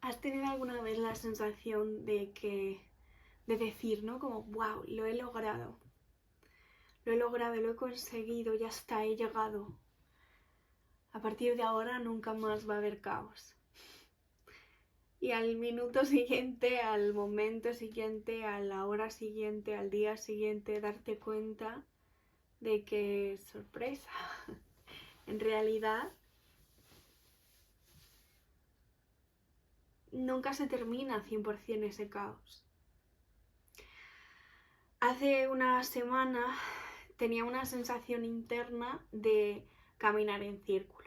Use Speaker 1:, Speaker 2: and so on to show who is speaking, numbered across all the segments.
Speaker 1: ¿Has tenido alguna vez la sensación de decir, ¿no? Como, wow, lo he logrado, lo he conseguido, ya está, he llegado. A partir de ahora nunca más va a haber caos. Y al minuto siguiente, al momento siguiente, a la hora siguiente, al día siguiente, darte cuenta de que, sorpresa, en realidad nunca se termina 100% ese caos. Hace una semana tenía una sensación interna de caminar en círculos.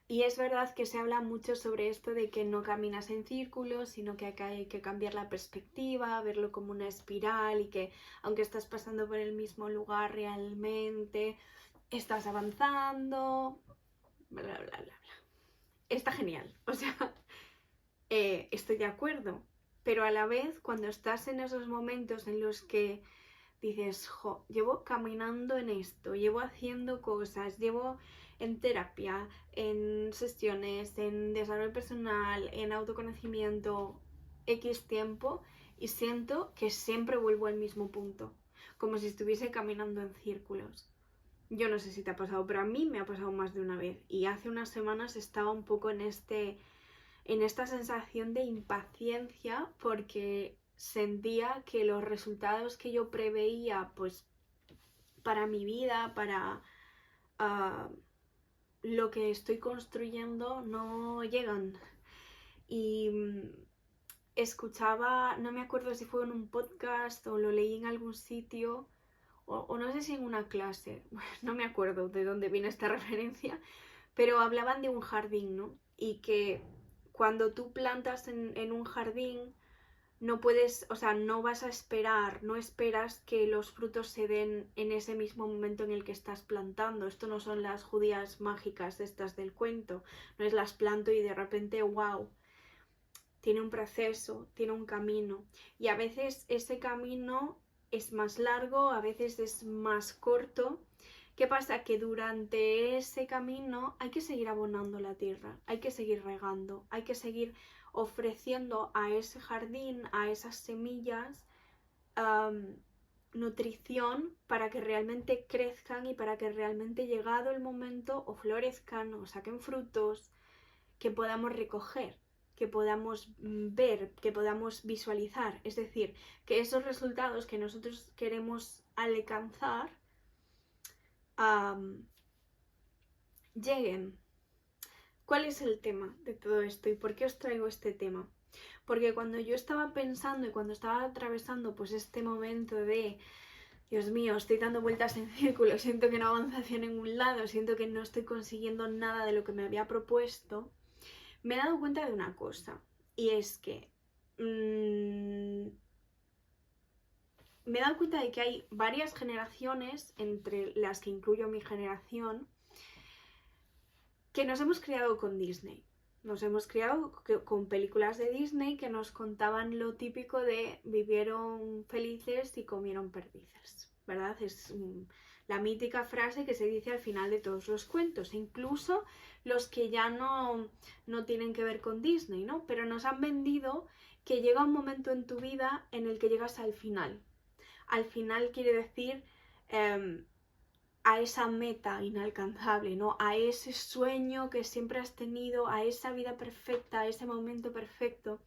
Speaker 1: Y es verdad que se habla mucho sobre esto de que no caminas en círculos, sino que hay que cambiar la perspectiva, verlo como una espiral y que aunque estás pasando por el mismo lugar realmente estás avanzando, bla, bla, bla, bla. Está genial, o sea, estoy de acuerdo, pero a la vez cuando estás en esos momentos en los que dices, jo, llevo caminando en esto, llevo haciendo cosas, llevo en terapia, en sesiones, en desarrollo personal, en autoconocimiento, X tiempo, y siento que siempre vuelvo al mismo punto, como si estuviese caminando en círculos. Yo no sé si te ha pasado, pero a mí me ha pasado más de una vez, y hace unas semanas estaba un poco en esta sensación de impaciencia porque sentía que los resultados que yo preveía pues para mi vida, para lo que estoy construyendo no llegan. Y escuchaba, no me acuerdo si fue en un podcast o lo leí en algún sitio o no sé si en una clase, no me acuerdo de dónde viene esta referencia, pero hablaban de un jardín, ¿no? Y que cuando tú plantas en un jardín, no puedes, o sea, no vas a esperar, no esperas que los frutos se den en ese mismo momento en el que estás plantando. Esto no son las judías mágicas estas del cuento, no es las planto y de repente, wow, tiene un proceso, tiene un camino. Y a veces ese camino es más largo, a veces es más corto. ¿Qué pasa? Que durante ese camino hay que seguir abonando la tierra, hay que seguir regando, hay que seguir ofreciendo a ese jardín, a esas semillas, nutrición para que realmente crezcan y para que realmente llegado el momento o florezcan o saquen frutos que podamos recoger, que podamos ver, que podamos visualizar. Es decir, que esos resultados que nosotros queremos alcanzar lleguen. ¿Cuál es el tema de todo esto y por qué os traigo este tema? Porque cuando yo estaba pensando y cuando estaba atravesando pues este momento de Dios mío, estoy dando vueltas en círculo, siento que no avanzo hacia ningún lado, siento que no estoy consiguiendo nada de lo que me había propuesto, me he dado cuenta de una cosa, y es que me he dado cuenta de que hay varias generaciones, entre las que incluyo mi generación, que nos hemos criado con Disney. Nos hemos criado con películas de Disney que nos contaban lo típico de vivieron felices y comieron perdices, ¿verdad? Es la mítica frase que se dice al final de todos los cuentos, incluso los que ya no tienen que ver con Disney, ¿no? Pero nos han vendido que llega un momento en tu vida en el que llegas al final. Al final quiere decir a esa meta inalcanzable, ¿no? A ese sueño que siempre has tenido, a esa vida perfecta, a ese momento perfecto.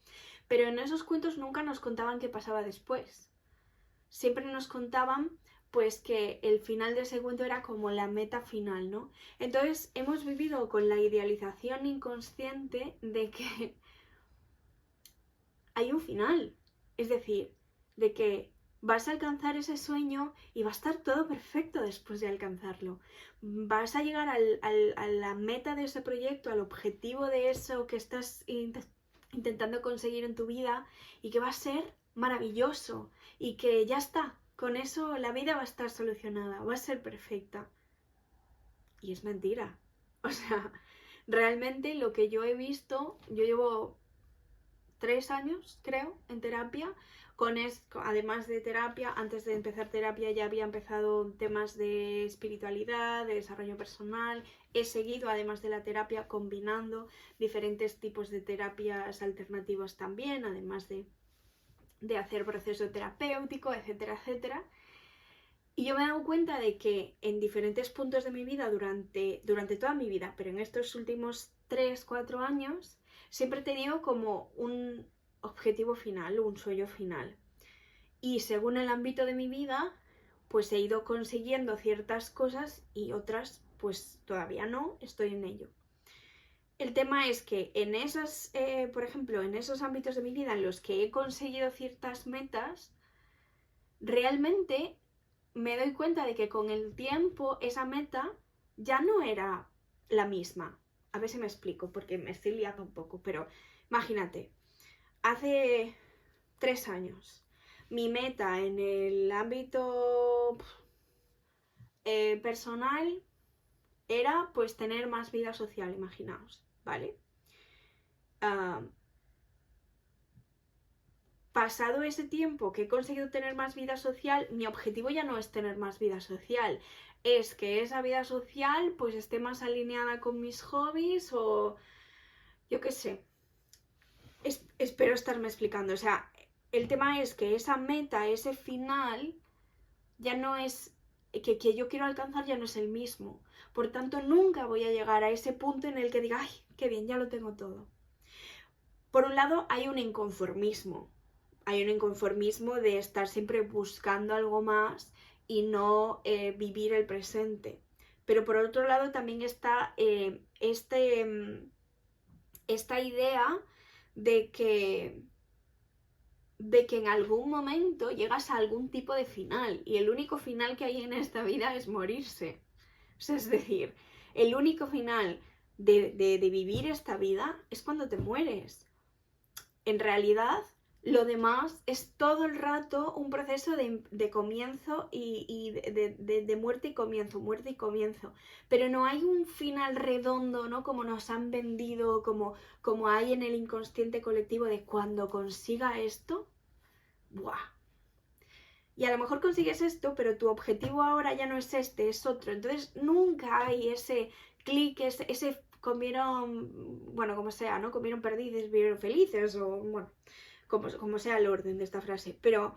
Speaker 1: Pero en esos cuentos nunca nos contaban qué pasaba después. Siempre nos contaban pues que el final de ese cuento era como la meta final, ¿no? Entonces hemos vivido con la idealización inconsciente de que hay un final. Es decir, de que vas a alcanzar ese sueño y va a estar todo perfecto después de alcanzarlo. Vas a llegar a la meta de ese proyecto, al objetivo de eso que estás intentando conseguir en tu vida y que va a ser maravilloso y que ya está. Con eso la vida va a estar solucionada, va a ser perfecta. Y es mentira. O sea, realmente lo que yo he visto, yo llevo 3 años, creo, en terapia. Además de terapia, antes de empezar terapia ya había empezado temas de espiritualidad, de desarrollo personal. He seguido, además de la terapia, combinando diferentes tipos de terapias alternativas también, además de hacer proceso terapéutico, etcétera, etcétera. Y yo me he dado cuenta de que en diferentes puntos de mi vida, durante toda mi vida, pero en estos últimos 3, 4 años, siempre he tenido como un objetivo final, un sueño final. Y según el ámbito de mi vida, pues he ido consiguiendo ciertas cosas y otras pues todavía no, estoy en ello. El tema es que en esas, por ejemplo, en esos ámbitos de mi vida en los que he conseguido ciertas metas, realmente me doy cuenta de que con el tiempo esa meta ya no era la misma. A ver si me explico, porque me estoy liando un poco, pero imagínate, hace 3 años, mi meta en el ámbito personal era pues tener más vida social, imaginaos, ¿vale? Pasado ese tiempo que he conseguido tener más vida social, mi objetivo ya no es tener más vida social, es que esa vida social pues esté más alineada con mis hobbies o yo qué sé. Espero estarme explicando. O sea, el tema es que esa meta, ese final, ya no es que yo quiero alcanzar, ya no es el mismo. Por tanto, nunca voy a llegar a ese punto en el que diga, ay, qué bien, ya lo tengo todo. Por un lado, hay un inconformismo. Hay un inconformismo de estar siempre buscando algo más y no vivir el presente. Pero por otro lado también está esta idea de que en algún momento llegas a algún tipo de final y el único final que hay en esta vida es morirse. O sea, es decir, el único final de vivir esta vida es cuando te mueres. En realidad, lo demás es todo el rato un proceso de comienzo y de muerte y comienzo. Pero no hay un final redondo, ¿no? Como nos han vendido, como hay en el inconsciente colectivo de cuando consiga esto, ¡buah! Y a lo mejor consigues esto, pero tu objetivo ahora ya no es este, es otro. Entonces nunca hay ese clic, ese comieron, bueno, como sea, ¿no? Comieron perdices, vivieron felices, o bueno, como sea el orden de esta frase. Pero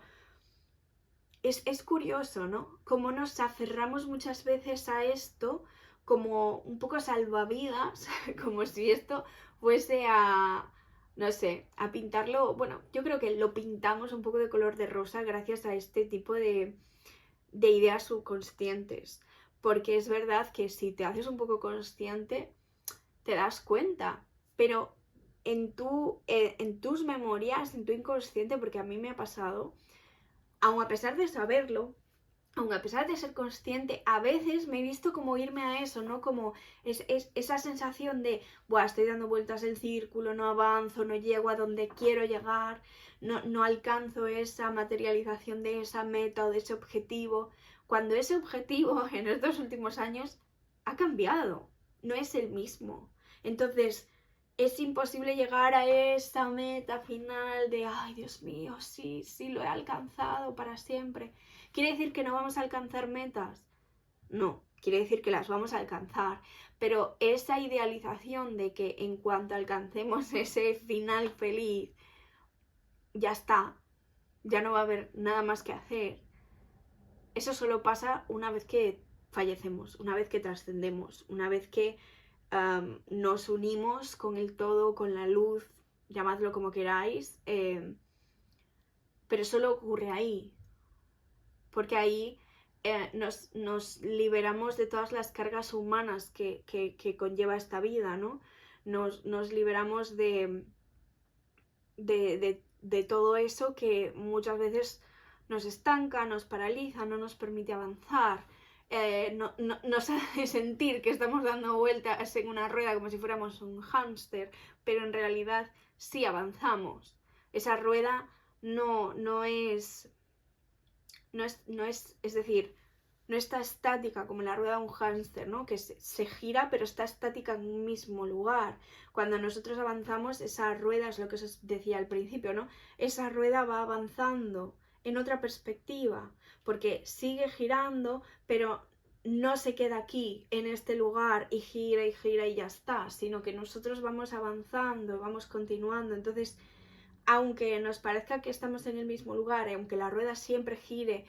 Speaker 1: es curioso, ¿no? Cómo nos aferramos muchas veces a esto como un poco salvavidas, como si esto fuese a, no sé, a pintarlo. Bueno, yo creo que lo pintamos un poco de color de rosa gracias a este tipo de ideas subconscientes. Porque es verdad que si te haces un poco consciente, te das cuenta. Pero en tus memorias, en tu inconsciente, porque a mí me ha pasado, aun a pesar de saberlo, aun a pesar de ser consciente, a veces me he visto como irme a eso, ¿no? Como esa sensación de, buah, estoy dando vueltas el círculo, no avanzo, no llego a donde quiero llegar, no alcanzo esa materialización de esa meta o de ese objetivo, cuando ese objetivo en estos últimos años ha cambiado, no es el mismo. Entonces, es imposible llegar a esa meta final de, ay, Dios mío, sí, lo he alcanzado para siempre. ¿Quiere decir que no vamos a alcanzar metas? No, quiere decir que las vamos a alcanzar. Pero esa idealización de que en cuanto alcancemos ese final feliz, ya está, ya no va a haber nada más que hacer. Eso solo pasa una vez que fallecemos, una vez que trascendemos, una vez que nos unimos con el todo, con la luz, llamadlo como queráis, pero solo ocurre ahí, porque ahí nos liberamos de todas las cargas humanas que conlleva esta vida, ¿no? Nos liberamos de todo eso que muchas veces nos estanca, nos paraliza, no nos permite avanzar. Nos hace sentir que estamos dando vueltas en una rueda como si fuéramos un hámster, pero en realidad sí avanzamos. Esa rueda no es, es decir, no está estática como la rueda de un hámster, ¿no? Que se gira pero está estática en un mismo lugar. Cuando nosotros avanzamos, esa rueda, es lo que os decía al principio, ¿no? Esa rueda va avanzando en otra perspectiva, porque sigue girando, pero no se queda aquí, en este lugar, y gira y ya está, sino que nosotros vamos avanzando, vamos continuando. Entonces, aunque nos parezca que estamos en el mismo lugar, aunque la rueda siempre gire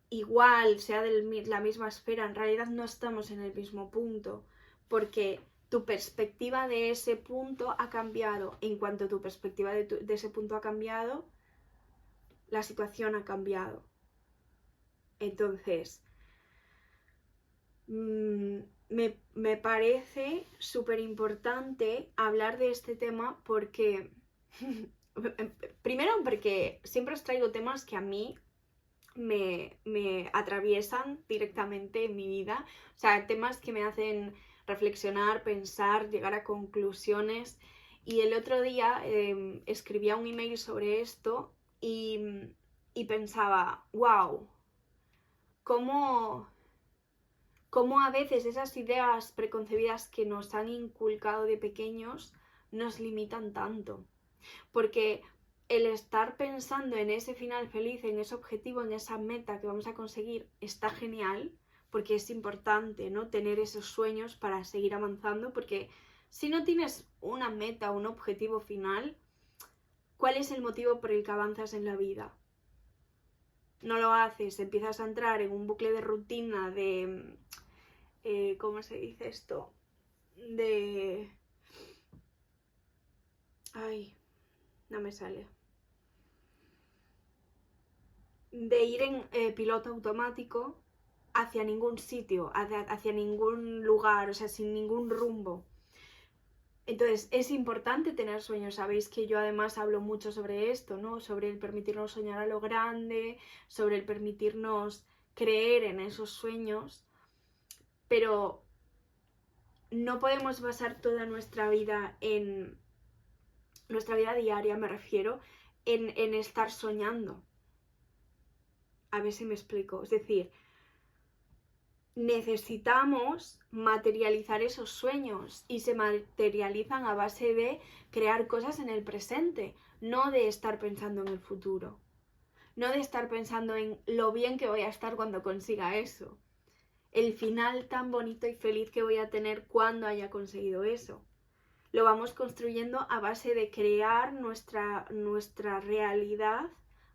Speaker 1: igual, sea de la misma esfera, en realidad no estamos en el mismo punto, porque tu perspectiva de ese punto ha cambiado. En cuanto tu perspectiva de ese punto ha cambiado, la situación ha cambiado. Entonces, me parece súper importante hablar de este tema porque, primero porque siempre os traigo temas que a mí me atraviesan directamente en mi vida, o sea, temas que me hacen reflexionar, pensar, llegar a conclusiones. Y el otro día escribía un email sobre esto y pensaba, wow, cómo a veces esas ideas preconcebidas que nos han inculcado de pequeños nos limitan tanto. Porque el estar pensando en ese final feliz, en ese objetivo, en esa meta que vamos a conseguir, está genial, porque es importante, ¿no? Tener esos sueños para seguir avanzando, porque si no tienes una meta, un objetivo final, ¿cuál es el motivo por el que avanzas en la vida? No lo haces, empiezas a entrar en un bucle de rutina de... ¿cómo se dice esto? Ay, no me sale. De ir en piloto automático hacia ningún sitio, hacia ningún lugar, o sea, sin ningún rumbo. Entonces, es importante tener sueños. Sabéis que yo además hablo mucho sobre esto, ¿no? Sobre el permitirnos soñar a lo grande, sobre el permitirnos creer en esos sueños, pero no podemos basar toda nuestra vida diaria, me refiero, en estar soñando. A ver si me explico. Es decir, necesitamos materializar esos sueños y se materializan a base de crear cosas en el presente, no de estar pensando en el futuro, no de estar pensando en lo bien que voy a estar cuando consiga eso, el final tan bonito y feliz que voy a tener cuando haya conseguido eso. Lo vamos construyendo a base de crear nuestra realidad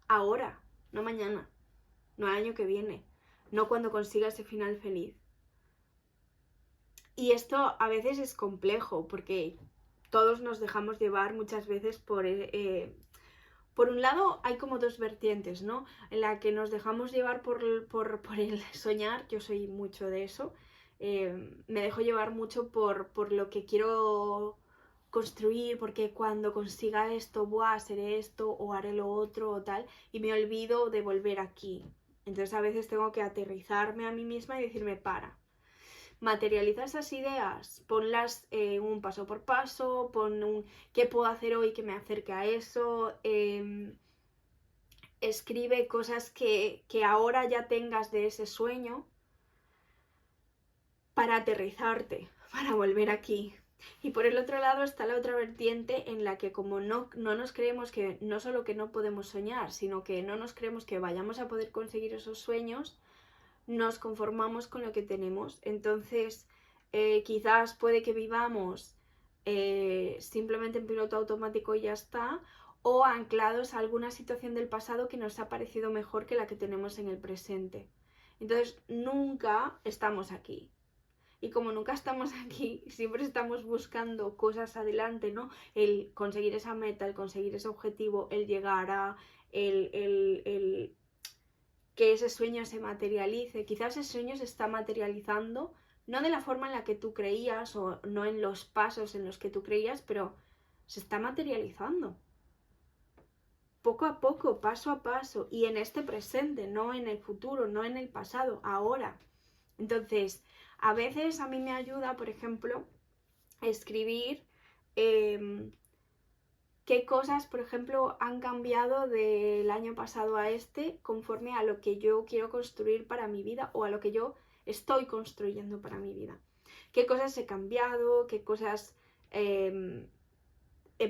Speaker 1: ahora, no mañana, no el año que viene, no cuando consiga ese final feliz. Y esto a veces es complejo porque todos nos dejamos llevar muchas veces por un lado hay como dos vertientes, ¿no? En la que nos dejamos llevar por el soñar, yo soy mucho de eso, me dejo llevar mucho por lo que quiero construir, porque cuando consiga esto, seré esto o haré lo otro o tal, y me olvido de volver aquí. Entonces a veces tengo que aterrizarme a mí misma y decirme, materializa esas ideas, ponlas un paso por paso, pon un qué puedo hacer hoy que me acerque a eso, escribe cosas que ahora ya tengas de ese sueño para aterrizarte, para volver aquí. Y por el otro lado está la otra vertiente en la que como no nos creemos que no solo que no podemos soñar, sino que no nos creemos que vayamos a poder conseguir esos sueños, nos conformamos con lo que tenemos. Entonces, quizás puede que vivamos simplemente en piloto automático y ya está, o anclados a alguna situación del pasado que nos ha parecido mejor que la que tenemos en el presente. Entonces, nunca estamos aquí. Y como nunca estamos aquí, siempre estamos buscando cosas adelante, ¿no? El conseguir esa meta, el conseguir ese objetivo, el llegar a el que ese sueño se materialice. Quizás ese sueño se está materializando no de la forma en la que tú creías o no en los pasos en los que tú creías, pero se está materializando. Poco a poco, paso a paso, y en este presente, no en el futuro, no en el pasado, ahora. Entonces, a veces a mí me ayuda, por ejemplo, escribir qué qué cosas, por ejemplo, han cambiado del año pasado a este conforme a lo que yo quiero construir para mi vida o a lo que yo estoy construyendo para mi vida. Qué cosas he cambiado, qué cosas he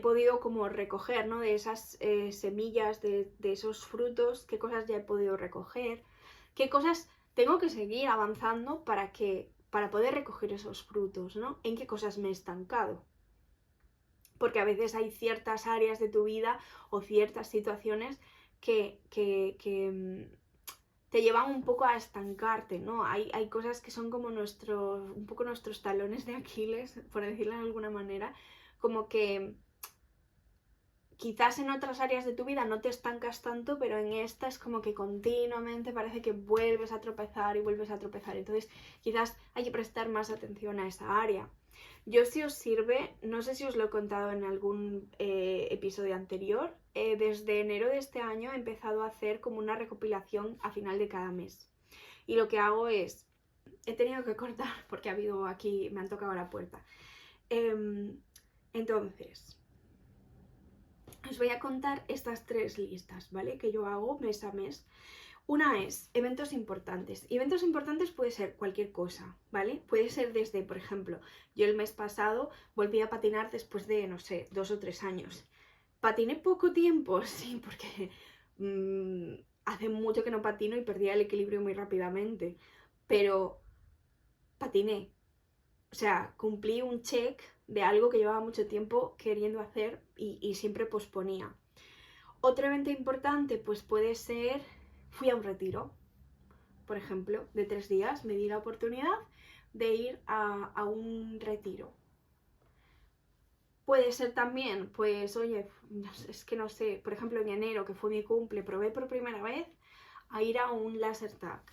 Speaker 1: podido como recoger, ¿no? De esas semillas, de esos frutos, qué cosas ya he podido recoger, qué cosas tengo que seguir avanzando para poder recoger esos frutos, ¿no? En qué cosas me he estancado. Porque a veces hay ciertas áreas de tu vida o ciertas situaciones que te llevan un poco a estancarte, ¿no? Hay cosas que son como un poco nuestros talones de Aquiles, por decirlo de alguna manera, como que quizás en otras áreas de tu vida no te estancas tanto, pero en esta es como que continuamente parece que vuelves a tropezar y vuelves a tropezar. Entonces, quizás hay que prestar más atención a esa área. Yo, si os sirve, no sé si os lo he contado en algún episodio anterior, desde enero de este año he empezado a hacer como una recopilación a final de cada mes. Y lo que hago es, he tenido que cortar porque ha habido aquí, me han tocado la puerta. Entonces, os voy a contar estas 3 listas, ¿vale? Que yo hago mes a mes. Una es eventos importantes. Eventos importantes puede ser cualquier cosa, ¿vale? Puede ser desde, por ejemplo, yo el mes pasado volví a patinar después de, no sé, 2 o 3 años. ¿Patiné poco tiempo? Sí, porque hace mucho que no patino y perdí el equilibrio muy rápidamente. Pero patiné. O sea, cumplí un check de algo que llevaba mucho tiempo queriendo hacer y siempre posponía. Otro evento importante pues puede ser, fui a un retiro, por ejemplo, de 3 días, me di la oportunidad de ir a un retiro. Puede ser también, pues oye, es que no sé, por ejemplo en enero, que fue mi cumple, probé por primera vez a ir a un laser tag.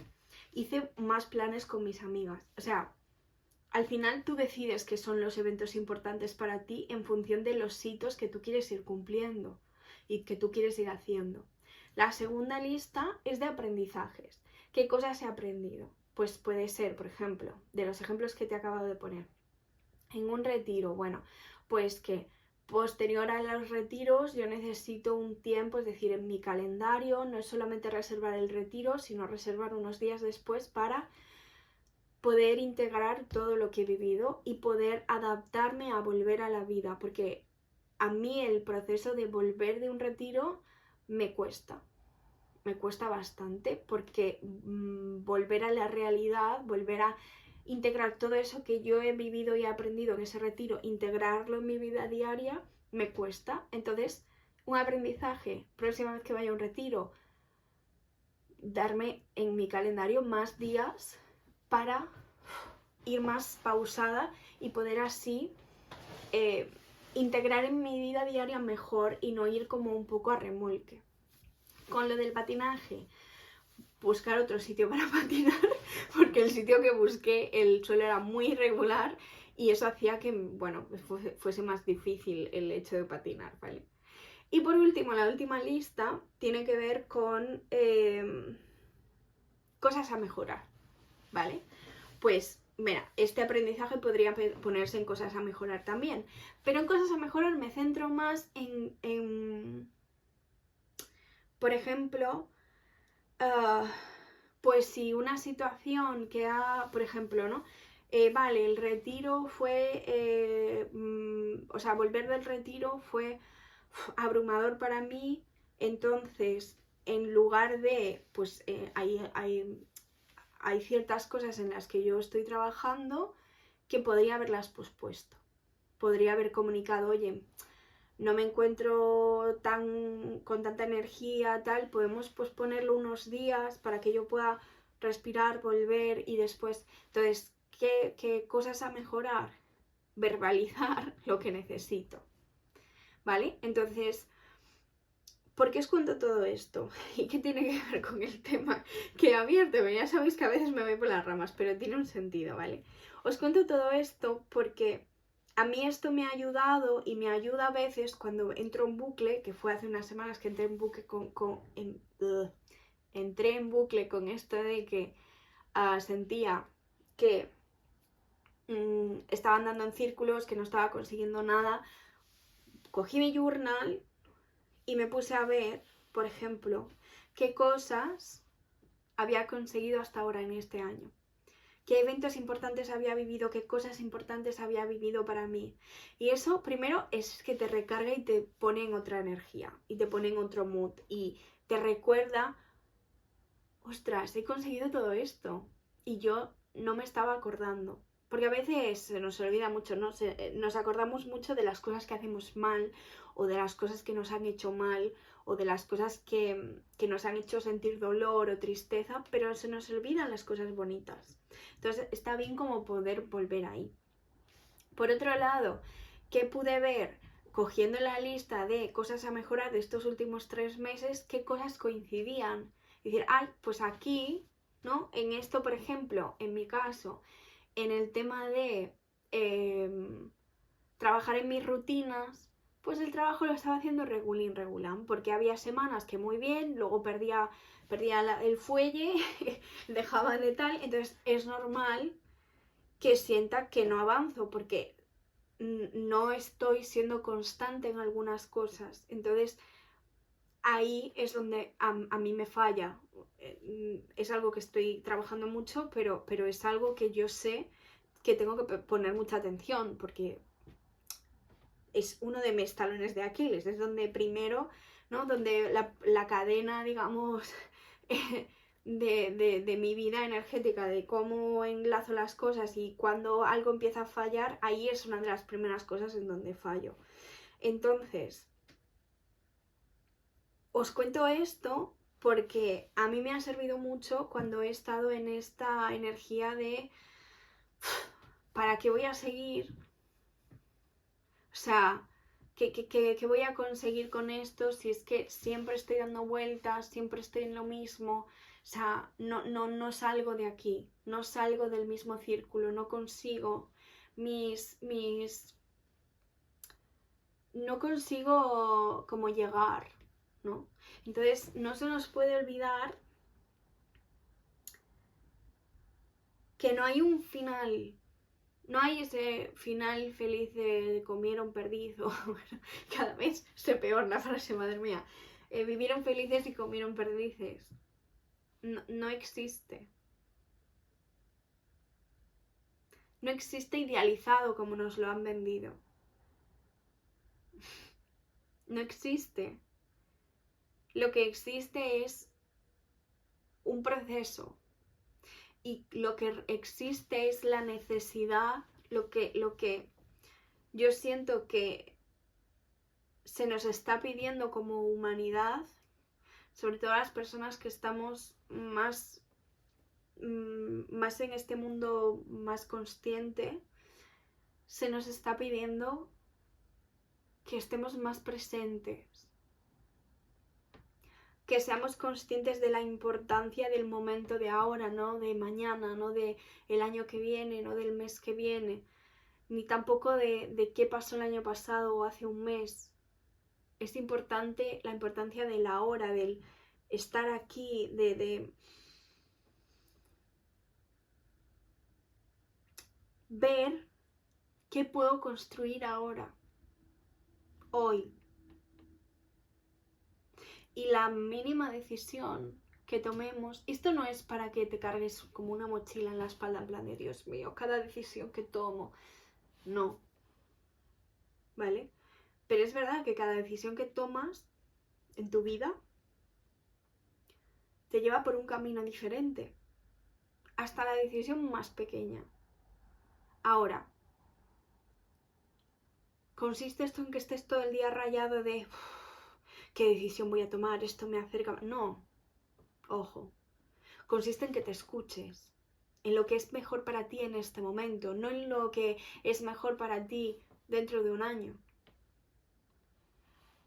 Speaker 1: Hice más planes con mis amigas, o sea, al final tú decides qué son los eventos importantes para ti en función de los hitos que tú quieres ir cumpliendo y que tú quieres ir haciendo. La segunda lista es de aprendizajes. ¿Qué cosas he aprendido? Pues puede ser, por ejemplo, de los ejemplos que te he acabado de poner. En un retiro, bueno, pues que posterior a los retiros yo necesito un tiempo, es decir, en mi calendario no es solamente reservar el retiro, sino reservar unos días después para poder integrar todo lo que he vivido y poder adaptarme a volver a la vida, porque a mí el proceso de volver de un retiro me cuesta bastante, porque volver a la realidad, volver a integrar todo eso que yo he vivido y he aprendido en ese retiro, integrarlo en mi vida diaria, me cuesta. Entonces, un aprendizaje, próxima vez que vaya a un retiro, darme en mi calendario más días para ir más pausada y poder así integrar en mi vida diaria mejor y no ir como un poco a remolque. Con lo del patinaje, buscar otro sitio para patinar, porque el sitio que busqué, el suelo era muy irregular y eso hacía que, bueno, fuese más difícil el hecho de patinar, ¿vale? Y por último, la última lista tiene que ver con cosas a mejorar, ¿vale? Pues, mira, este aprendizaje podría ponerse en cosas a mejorar también, pero en cosas a mejorar me centro más en por ejemplo, pues si una situación que ha, por ejemplo, ¿no? Vale, el retiro fue, o sea, volver del retiro fue abrumador para mí, entonces, en lugar de, pues hay ciertas cosas en las que yo estoy trabajando que podría haberlas pospuesto. Podría haber comunicado, oye, no me encuentro con tanta energía, tal, podemos posponerlo unos días para que yo pueda respirar, volver y después. Entonces, ¿qué cosas a mejorar? Verbalizar lo que necesito, ¿vale? Entonces, ¿por qué os cuento todo esto? ¿Y qué tiene que ver con el tema que he abierto? Ya sabéis que a veces me voy por las ramas, pero tiene un sentido, ¿vale? Os cuento todo esto porque a mí esto me ha ayudado y me ayuda a veces cuando entro en bucle, que fue hace unas semanas que entré en bucle entré en bucle con esto de que sentía que estaba andando en círculos, que no estaba consiguiendo nada, cogí mi journal y me puse a ver, por ejemplo, qué cosas había conseguido hasta ahora en este año. Qué eventos importantes había vivido, qué cosas importantes había vivido para mí. Y eso primero es que te recarga y te pone en otra energía y te pone en otro mood y te recuerda, ostras, he conseguido todo esto y yo no me estaba acordando. Porque a veces se nos olvida mucho, ¿no? Nos acordamos mucho de las cosas que hacemos mal o de las cosas que nos han hecho mal o de las cosas que nos han hecho sentir dolor o tristeza, pero se nos olvidan las cosas bonitas. Entonces está bien como poder volver ahí. Por otro lado, ¿qué pude ver? Cogiendo la lista de cosas a mejorar de estos últimos 3 meses, ¿qué cosas coincidían? Y decir, ay, pues aquí, ¿no? En esto, por ejemplo, en mi caso, en el tema de trabajar en mis rutinas, pues el trabajo lo estaba haciendo regulín, porque había semanas que muy bien, luego perdía el fuelle, dejaba de tal, entonces es normal que sienta que no avanzo, porque no estoy siendo constante en algunas cosas. Entonces ahí es donde a mí me falla. Es algo que estoy trabajando mucho, pero es algo que yo sé que tengo que poner mucha atención, porque es uno de mis talones de Aquiles, es donde primero, ¿no? Donde la cadena, digamos, de mi vida energética, de cómo enlazo las cosas y cuando algo empieza a fallar, ahí es una de las primeras cosas en donde fallo. Entonces, os cuento esto porque a mí me ha servido mucho cuando he estado en esta energía de ¿para qué voy a seguir? O sea, ¿qué voy a conseguir con esto si es que siempre estoy dando vueltas, siempre estoy en lo mismo? O sea, no salgo de aquí, no salgo del mismo círculo, no consigo no consigo como llegar, ¿no? Entonces, no se nos puede olvidar que no hay un final. No hay ese final feliz de comieron perdiz o bueno, cada vez se peor la frase, madre mía. Vivieron felices y comieron perdices. No existe. No existe idealizado como nos lo han vendido. No existe. Lo que existe es un proceso. Y lo que existe es la necesidad, lo que yo siento que se nos está pidiendo como humanidad, sobre todo a las personas que estamos más en este mundo más consciente, se nos está pidiendo que estemos más presentes, que seamos conscientes de la importancia del momento de ahora, no de mañana, no de el año que viene, no del mes que viene, ni tampoco de qué pasó el año pasado o hace un mes. Es importante la importancia de la hora, del estar aquí, de ver qué puedo construir ahora, hoy. Y la mínima decisión que tomemos, esto no es para que te cargues como una mochila en la espalda en plan de Dios mío, cada decisión que tomo, no, ¿vale? Pero es verdad que cada decisión que tomas en tu vida te lleva por un camino diferente, hasta la decisión más pequeña. Ahora, ¿consiste esto en que estés todo el día rayado de qué decisión voy a tomar? Esto me acerca... No, ojo. Consiste en que te escuches, en lo que es mejor para ti en este momento, no en lo que es mejor para ti dentro de un año.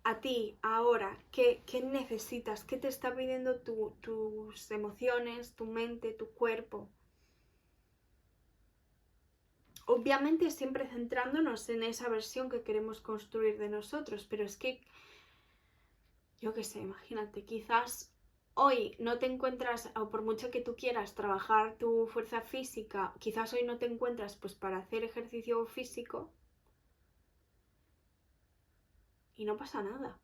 Speaker 1: A ti, ahora, ¿qué necesitas? ¿Qué te está pidiendo tus emociones, tu mente, tu cuerpo? Obviamente siempre centrándonos en esa versión que queremos construir de nosotros, pero es que, yo qué sé, imagínate, quizás hoy no te encuentras, o por mucho que tú quieras trabajar tu fuerza física, quizás hoy no te encuentras pues para hacer ejercicio físico, y no pasa nada.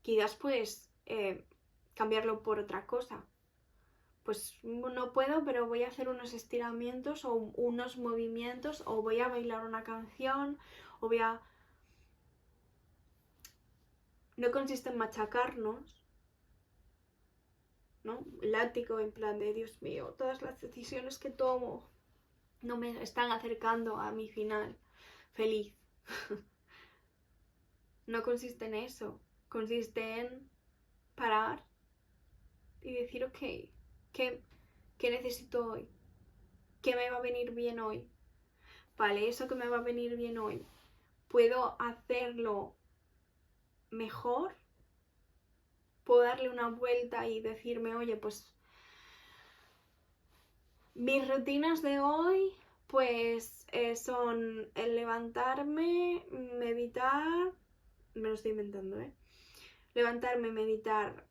Speaker 1: Quizás puedes cambiarlo por otra cosa. Pues no puedo, pero voy a hacer unos estiramientos o unos movimientos, o voy a bailar una canción, o voy a... No consiste en machacarnos, ¿no? Látigo en plan de, Dios mío, todas las decisiones que tomo no me están acercando a mi final feliz. No consiste en eso. Consiste en parar y decir, ok, ¿qué necesito hoy? ¿Qué me va a venir bien hoy? Vale, eso que me va a venir bien hoy, ¿puedo hacerlo mejor? ¿Puedo darle una vuelta y decirme, oye, pues mis rutinas de hoy pues son el levantarme, meditar, me lo estoy inventando, levantarme, meditar,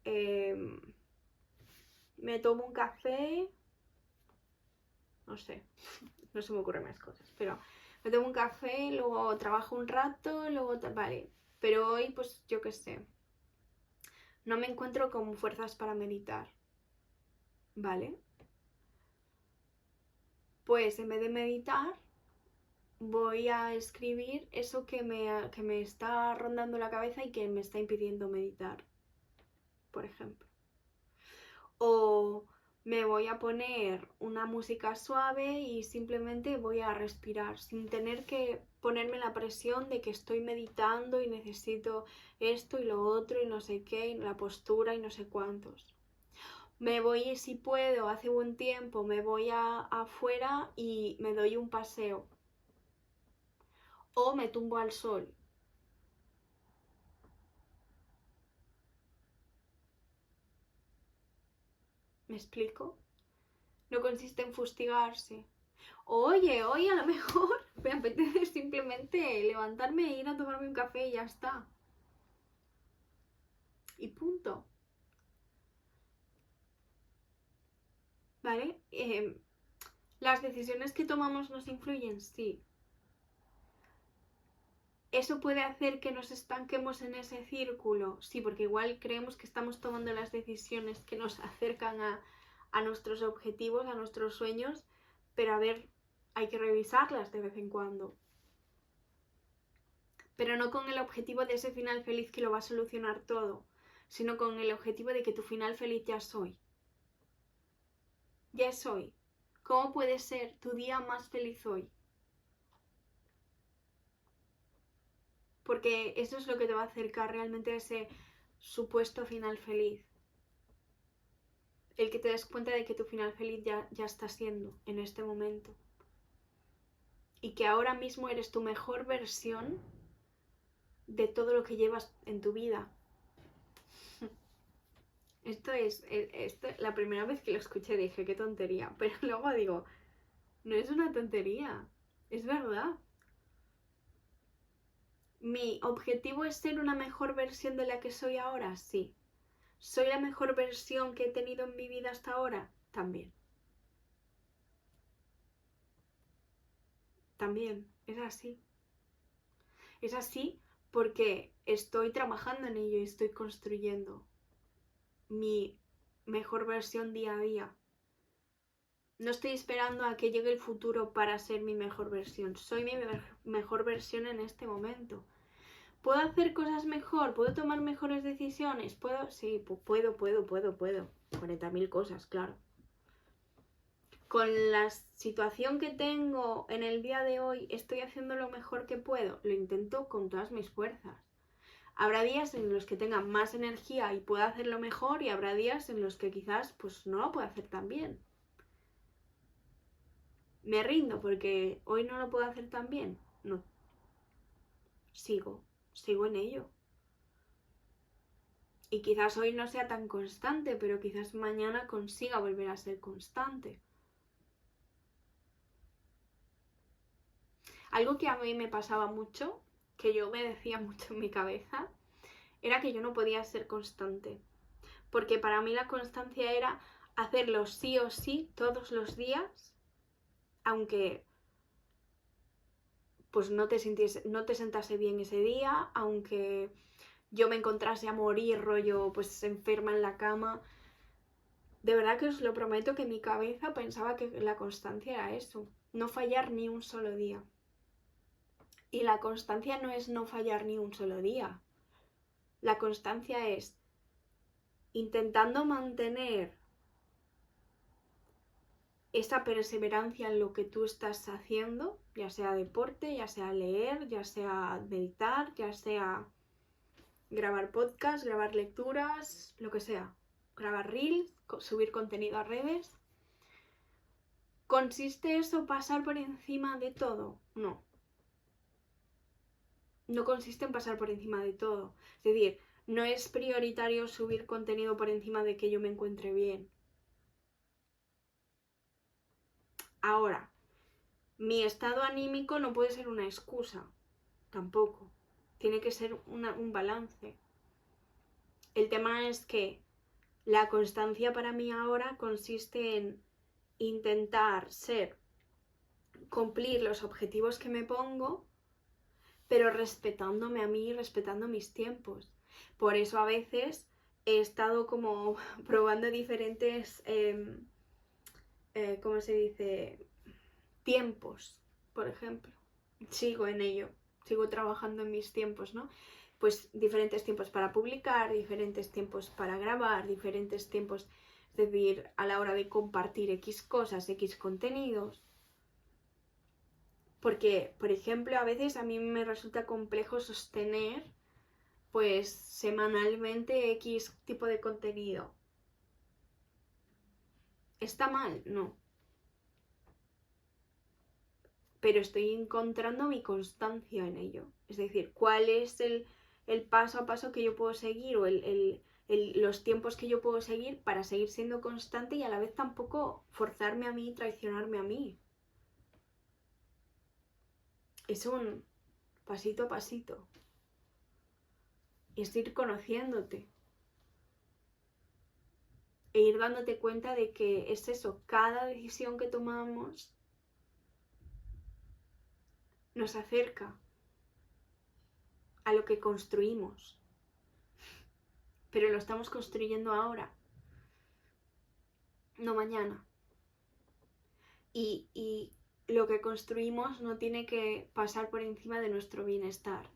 Speaker 1: me tomo un café, no sé, no se me ocurren más cosas, pero me tomo un café, luego trabajo un rato, luego, vale, pero hoy pues yo qué sé, no me encuentro con fuerzas para meditar, ¿vale? Pues en vez de meditar, voy a escribir eso que me está rondando la cabeza y que me está impidiendo meditar, por ejemplo. O me voy a poner una música suave y simplemente voy a respirar sin tener que ponerme la presión de que estoy meditando y necesito esto y lo otro y no sé qué, y la postura y no sé cuántos. Me voy, si puedo, hace buen tiempo, me voy afuera y me doy un paseo. O me tumbo al sol. ¿Me explico? No consiste en fustigarse. Oye, hoy a lo mejor me apetece simplemente levantarme e ir a tomarme un café y ya está. Y punto. ¿Vale? Las decisiones que tomamos nos influyen, sí. ¿Eso puede hacer que nos estanquemos en ese círculo? Sí, porque igual creemos que estamos tomando las decisiones que nos acercan a nuestros objetivos, a nuestros sueños, pero a ver, hay que revisarlas de vez en cuando. Pero no con el objetivo de ese final feliz que lo va a solucionar todo, sino con el objetivo de que tu final feliz ya soy. Ya soy. ¿Cómo puede ser tu día más feliz hoy? Porque eso es lo que te va a acercar realmente a ese supuesto final feliz. El que te des cuenta de que tu final feliz ya está siendo en este momento. Y que ahora mismo eres tu mejor versión de todo lo que llevas en tu vida. Esto, la primera vez que lo escuché dije, qué tontería. Pero luego digo, no es una tontería, es verdad. ¿Mi objetivo es ser una mejor versión de la que soy ahora? Sí. ¿Soy la mejor versión que he tenido en mi vida hasta ahora? También. También, es así. Es así porque estoy trabajando en ello y estoy construyendo mi mejor versión día a día. No estoy esperando a que llegue el futuro para ser mi mejor versión. Soy mi mejor versión en este momento. ¿Puedo hacer cosas mejor? ¿Puedo tomar mejores decisiones? ¿Puedo? Sí, puedo. 40.000 cosas, claro. Con la situación que tengo en el día de hoy, estoy haciendo lo mejor que puedo. Lo intento con todas mis fuerzas. Habrá días en los que tenga más energía y pueda hacerlo mejor, y habrá días en los que quizás pues no lo pueda hacer tan bien. ¿Me rindo porque hoy no lo puedo hacer tan bien? No. Sigo en ello. Y quizás hoy no sea tan constante, pero quizás mañana consiga volver a ser constante. Algo que a mí me pasaba mucho, que yo me decía mucho en mi cabeza, era que yo no podía ser constante. Porque para mí la constancia era hacerlo sí o sí todos los días, aunque pues no te sentase bien ese día, aunque yo me encontrase a morir, rollo, pues enferma en la cama. De verdad que os lo prometo que mi cabeza pensaba que la constancia era eso, no fallar ni un solo día. Y la constancia no es no fallar ni un solo día. La constancia es intentando mantener esa perseverancia en lo que tú estás haciendo, ya sea deporte, ya sea leer, ya sea meditar, ya sea grabar podcast, grabar lecturas, lo que sea, grabar reels, subir contenido a redes. ¿Consiste eso pasar por encima de todo? No. No consiste en pasar por encima de todo. Es decir, no es prioritario subir contenido por encima de que yo me encuentre bien. Ahora, mi estado anímico no puede ser una excusa, tampoco. Tiene que ser un balance. El tema es que la constancia para mí ahora consiste en intentar cumplir los objetivos que me pongo, pero respetándome a mí, respetando mis tiempos. Por eso a veces he estado como probando diferentes, ¿cómo se dice? Tiempos, por ejemplo. Sigo en ello, sigo trabajando en mis tiempos, ¿no? Pues diferentes tiempos para publicar, diferentes tiempos para grabar, diferentes tiempos, es decir, a la hora de compartir X cosas, X contenidos. Porque, por ejemplo, a veces a mí me resulta complejo sostener, pues, semanalmente X tipo de contenido. ¿Está mal? No. Pero estoy encontrando mi constancia en ello. Es decir, cuál es el paso a paso que yo puedo seguir o los tiempos que yo puedo seguir para seguir siendo constante y a la vez tampoco forzarme a mí, traicionarme a mí. Es un pasito a pasito. Y es ir conociéndote. E ir dándote cuenta de que es eso, cada decisión que tomamos nos acerca a lo que construimos. Pero lo estamos construyendo ahora, no mañana. Y lo que construimos no tiene que pasar por encima de nuestro bienestar,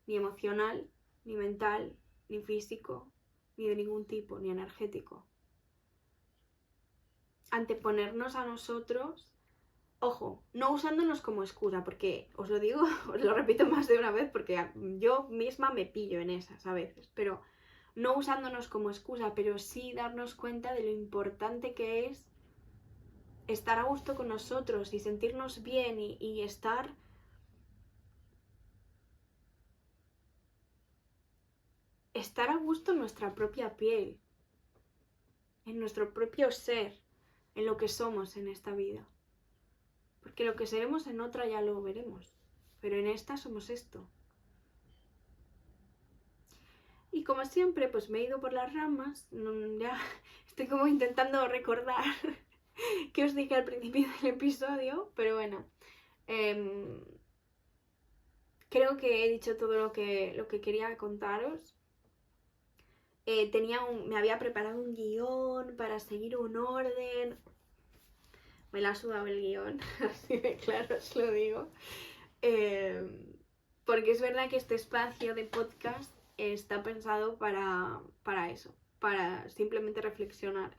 Speaker 1: ni emocional, ni mental, ni físico, ni de ningún tipo, ni energético. Anteponernos a nosotros, ojo, no usándonos como excusa, porque os lo digo, os lo repito más de una vez, porque yo misma me pillo en esas a veces, pero no usándonos como excusa, pero sí darnos cuenta de lo importante que es estar a gusto con nosotros y sentirnos bien y estar a gusto en nuestra propia piel, en nuestro propio ser, en lo que somos en esta vida. Porque lo que seremos en otra ya lo veremos, pero en esta somos esto. Y como siempre, pues me he ido por las ramas, ya estoy como intentando recordar qué os dije al principio del episodio, pero bueno, creo que he dicho todo lo que quería contaros. Me había preparado un guión para seguir un orden. Me la ha sudado el guión, así de claro os lo digo. Porque es verdad que este espacio de podcast está pensado para eso, para simplemente reflexionar.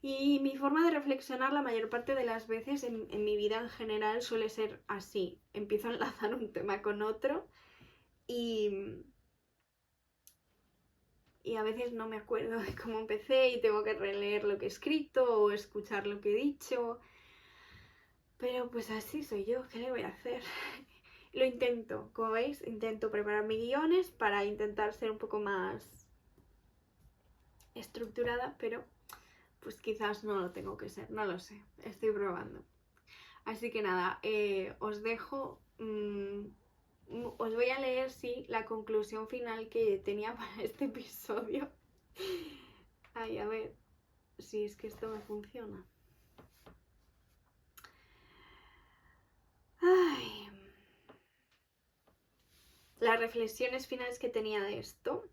Speaker 1: Y mi forma de reflexionar la mayor parte de las veces en mi vida en general suele ser así. Empiezo a enlazar un tema con otro y a veces no me acuerdo de cómo empecé y tengo que releer lo que he escrito o escuchar lo que he dicho. Pero pues así soy yo, ¿qué le voy a hacer? Lo intento, como veis, intento preparar mis guiones para intentar ser un poco más estructurada, pero pues quizás no lo tengo que ser, no lo sé, estoy probando. Así que nada, os dejo, os voy a leer, sí, la conclusión final que tenía para este episodio. Ay, a ver si es que esto me funciona. Ay. las reflexiones finales que tenía de esto.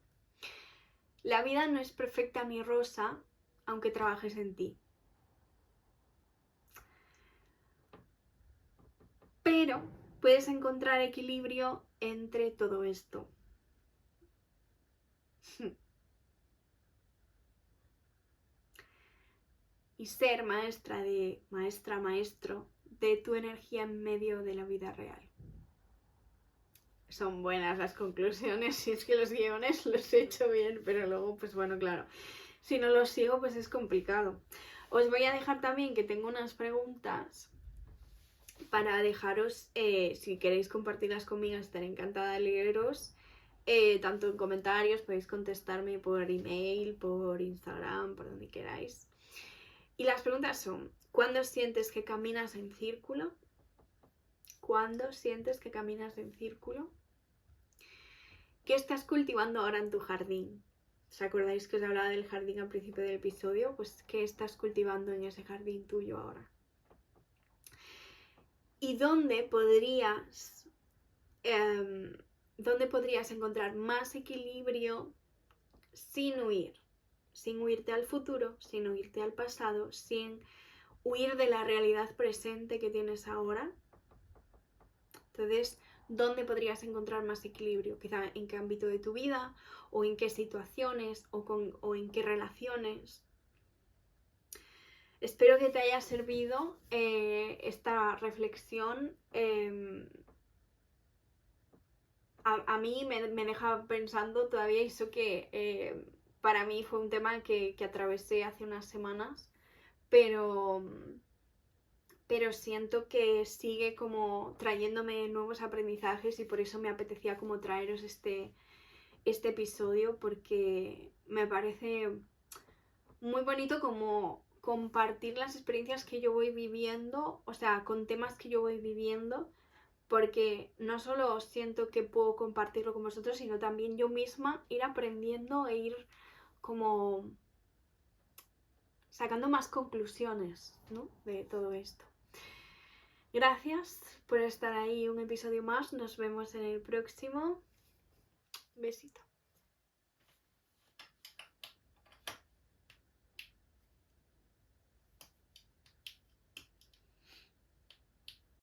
Speaker 1: La vida no es perfecta ni rosa, aunque trabajes en ti. Pero puedes encontrar equilibrio entre todo esto. Y ser maestro de tu energía en medio de la vida real. Son buenas las conclusiones, si es que los guiones los he hecho bien, pero luego, pues bueno, claro, si no los sigo, pues es complicado. Os voy a dejar también que tengo unas preguntas para dejaros, si queréis compartirlas conmigo, estaré encantada de leeros. Tanto en comentarios, podéis contestarme por email, por Instagram, por donde queráis. Y las preguntas son: ¿cuándo sientes que caminas en círculo? ¿Cuándo sientes que caminas en círculo? ¿Qué estás cultivando ahora en tu jardín? ¿Os acordáis que os hablaba del jardín al principio del episodio? Pues ¿qué estás cultivando en ese jardín tuyo ahora? ¿Y dónde podrías encontrar más equilibrio sin huir? Sin huirte al futuro, sin huirte al pasado, sin huir de la realidad presente que tienes ahora. Entonces, ¿dónde podrías encontrar más equilibrio? Quizá en qué ámbito de tu vida, o en qué situaciones, o en qué relaciones. Espero que te haya servido esta reflexión. A mí me deja pensando todavía, eso que para mí fue un tema que atravesé hace unas semanas, pero siento que sigue como trayéndome nuevos aprendizajes, y por eso me apetecía como traeros este episodio, porque me parece muy bonito como compartir las experiencias que yo voy viviendo, o sea, con temas que yo voy viviendo, porque no solo siento que puedo compartirlo con vosotros, sino también yo misma ir aprendiendo e ir como sacando más conclusiones, ¿no?, de todo esto. Gracias por estar ahí un episodio más. Nos vemos en el próximo. Besito.